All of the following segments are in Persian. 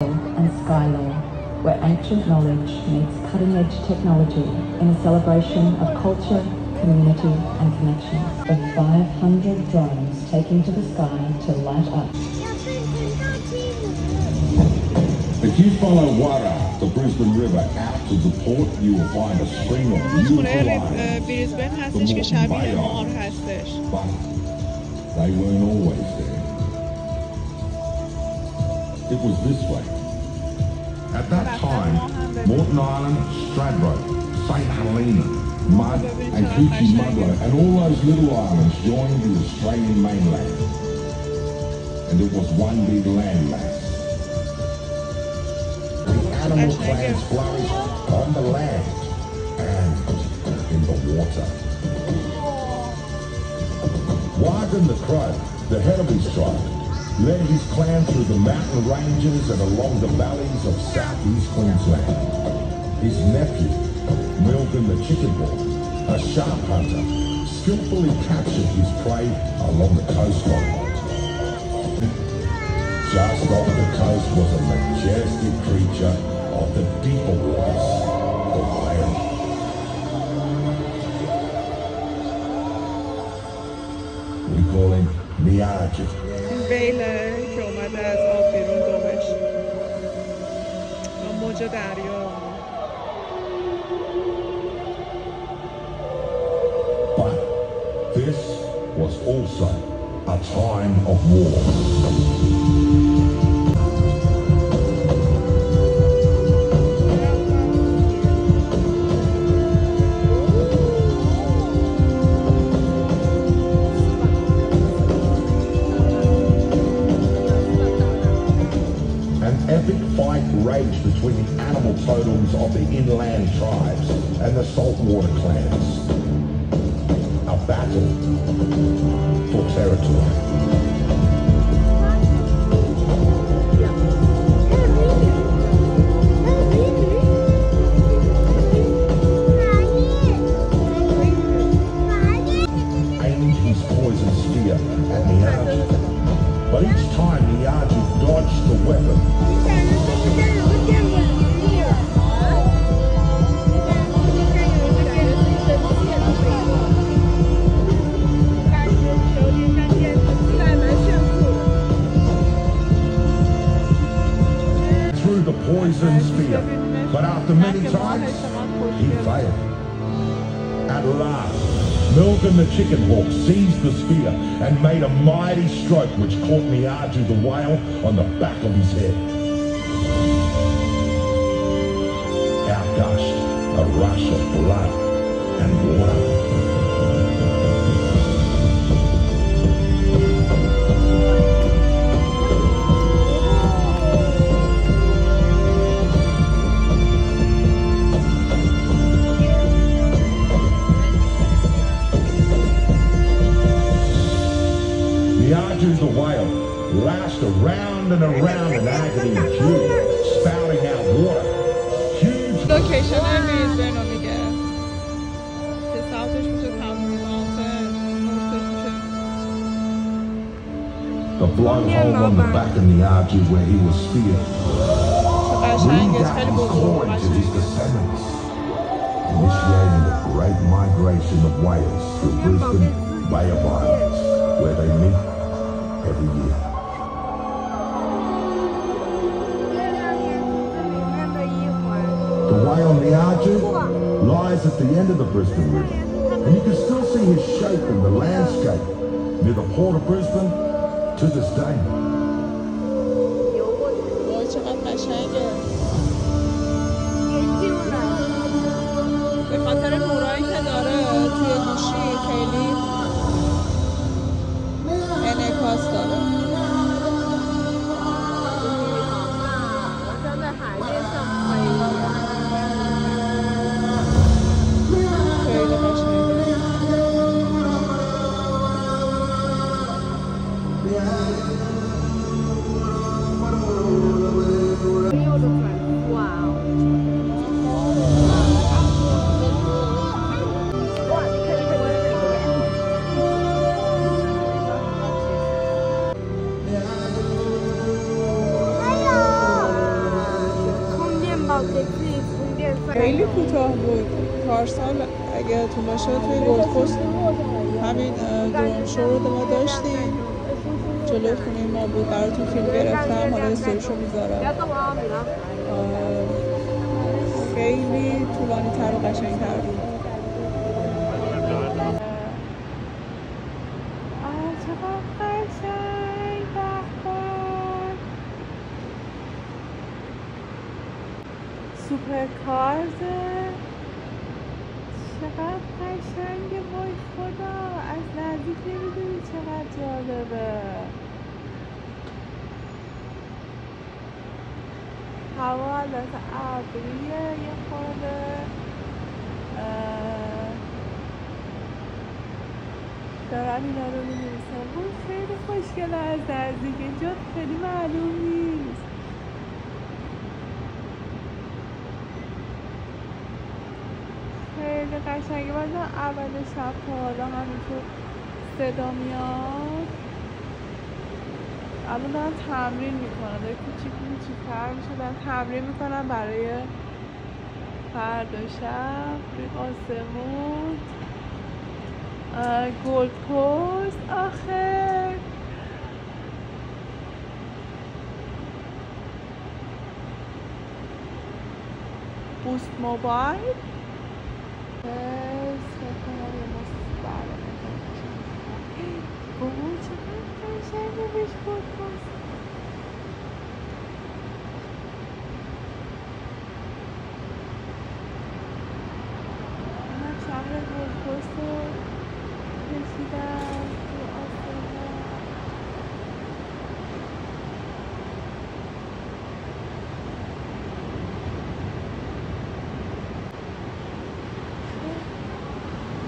and Skylore, where ancient knowledge meets cutting-edge technology in a celebration of culture, community and connection. Of 500 drones taking to the sky to light up. If you follow Wara, the Brisbane River, out to the port, you will find a string of beautiful islands. بریزبن هستش که شبیه مار هستش. But they weren't always there. It was this way. At that time, Moreton Island, Stradbroke, St Helena, Mud and Coochie-Mudlo and all those little islands joined the Australian mainland. And it was one big landmass. The animal clans flourished on the land and in the water. Wagon the Crow, the head of his tribe, led his clan through the mountain ranges and along the valleys of southeast Queensland. His nephew, Milton the Chicken Hawk, a sharp hunter, skillfully captured his prey along the coastline. Just off the coast was a majestic creature of the deeper waters, the whale. We call him Niaji. ویله که اومده از آب بیرون دومش موج دریا. But this was also a time of war. Epic fight raged between the animal totems of the inland tribes and the saltwater clans. A battle for territory. Aimed his poison spear at Niaji, but each time Niaji dodged the weapon. The poison spear, but after many times, he failed. At last, Milton the Chicken Hawk seized the spear and made a mighty stroke which caught Niaji the whale on the back of his head. Out gushed a rush of blood and water. Niaji the whale lashed around and around in agony and fury, spouting out water. Huge. لوکیشن بریزبن رو میگه که ساوتش میشه تاونی ماونتن، نورتش میشه. The blowhole on the back of Niaji where he was speared. قشنگه، خیلی بزرگ To his descendants, initiating the great migration of whales through Brisbane Bay of Islands, where they meet every year. The whale Niaji lies at the end of the Brisbane River, and you can still see his shape in the landscape near the port of Brisbane to this day. چقدر قشنگه. به خاطر نورایی که داره توی گوشی خیلی انعکاس داره. خیلی قشنگه. خیلی کوتاه بود. پارسال اگه یادتون باشه توی گلدکوست همین درون شو رو ما داشتیم، جلوی خونه ما بود. براتون فیلم گرفتم، حالا استوریشو میذارم. خیلی طولانی تر و قشنگ تر بود. چقدر قشنگ. سوپرکارز چقدر قشنگه. وای خدا، از نزدیک نمیدونی چقدر جالبه. هوا البته ابریه یه خورده، دارم اینا رو می‌نویسم. وای خیلی خوشگله از نزدیک، اینجا خیلی معلوم نیست. خیلی قشنگه. مثلا اول شب تا حالا همینطور صدا میاد. الان دارم تمرین میکنم، داره کوچیک‌تر میشه. دارم تمرین میکنم برای فردا شب روی آسمون گلدکوست. آخه بوست موبایل چقدر قشنگه بهش گلدکوست. من شهر گلدکوست رو کشیدم تو آسمون.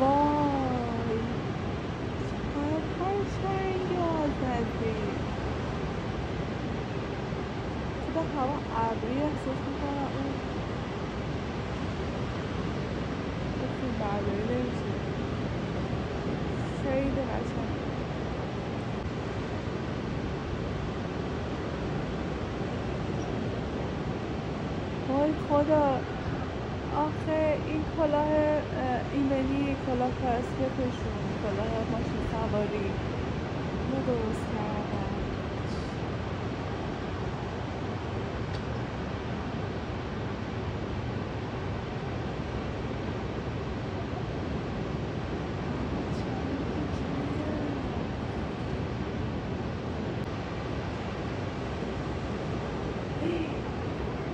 وای چقدر قشنگه از نزدیک. خدا هوا ابری احساس میکنم. اون فیلم برداری نمیشه. خیلی قشنگ. وای خدا، آخه این کلاه ایمنی، کلاه کاسکتشون، کلاه ماشین سواری اینو درست کردن.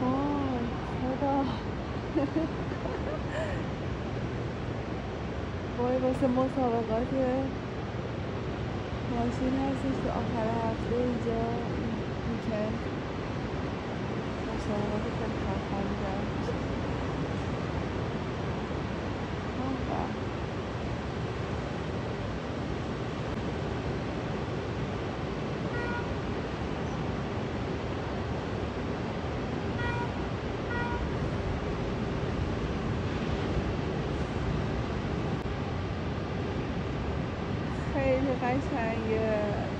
وای خدا. وای واسه مسابقات ماشین هستش تو آخر هفته اینجا ویکند مسابقات خیلی خفنی دارم میشه. خیلی قشنگه.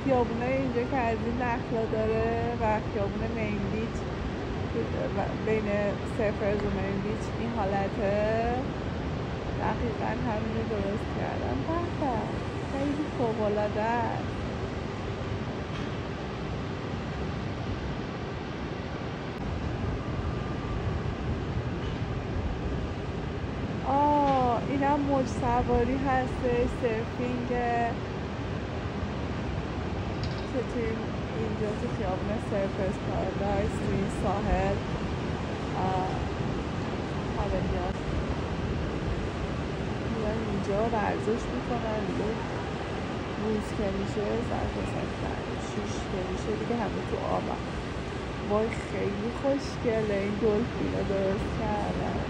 خیابونه اینجا که از این نخلا داره و خیابون مین بیچ بین سرفرز و مین بیچ این حالته. دقیقا همینو درست کردم. خیلی فوق‌العاده است. اینم موج سواری هستش، سرفینگ. چطور اینجا تو خیابون سرفرز پارادایس تو این ساحل حالا میان اینجا ورزش میکنن. روز که میشه ساعت 6 که میشه دیگه همه تو آبم. وای خیلی خوشگله. این دلفین رو درست کردن.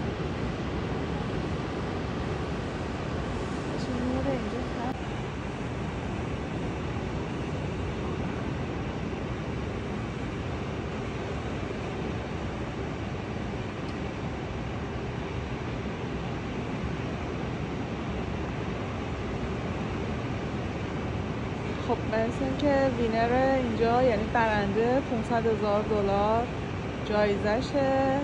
خب مثل که وینر اینجا یعنی برنده $500,000 جایزشه.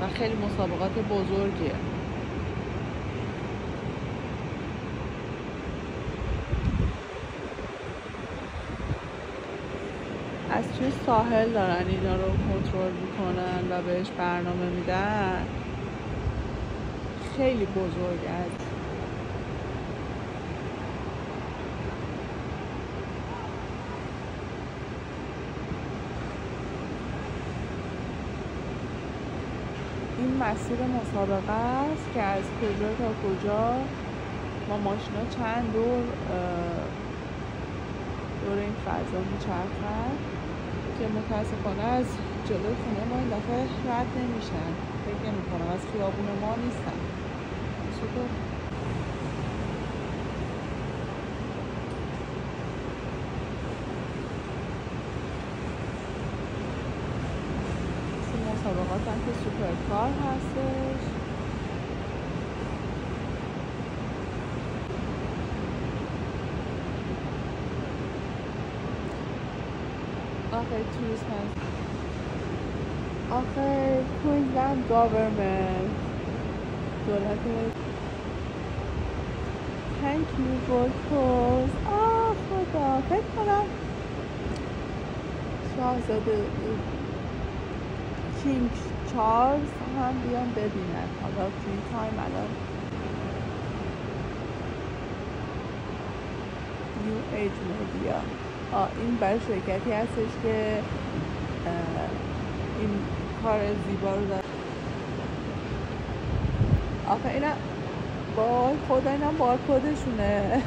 و خیلی مسابقات بزرگیه. از توی ساحل دارن اینا رو کنترل میکنن و بهش برنامه میدن. خیلی بزرگ است. این مسیر مسابقه است که از کجا تا کجا ما ماشینا چند دور این فضا میچرخن که متاسفانه از جلوی خونه ما این دفعه رد نمیشن. فکر نمی‌کنم از خیابون ما نیستن. چطور؟ مسابقات هم که سوپرکار هستش. آخه توریست هست. آخه کوینزلند گاورمنت دولت تhank you gold coast. خدا، فکر کنم شاهزاده کینگ چارلز هم بیان ببینن. حالا توی تایم الان نیو ایج مدیا این برای شرکتی هستش که این کار زیبا رو داره. آخه اینا با خدا اینا بارکدشونه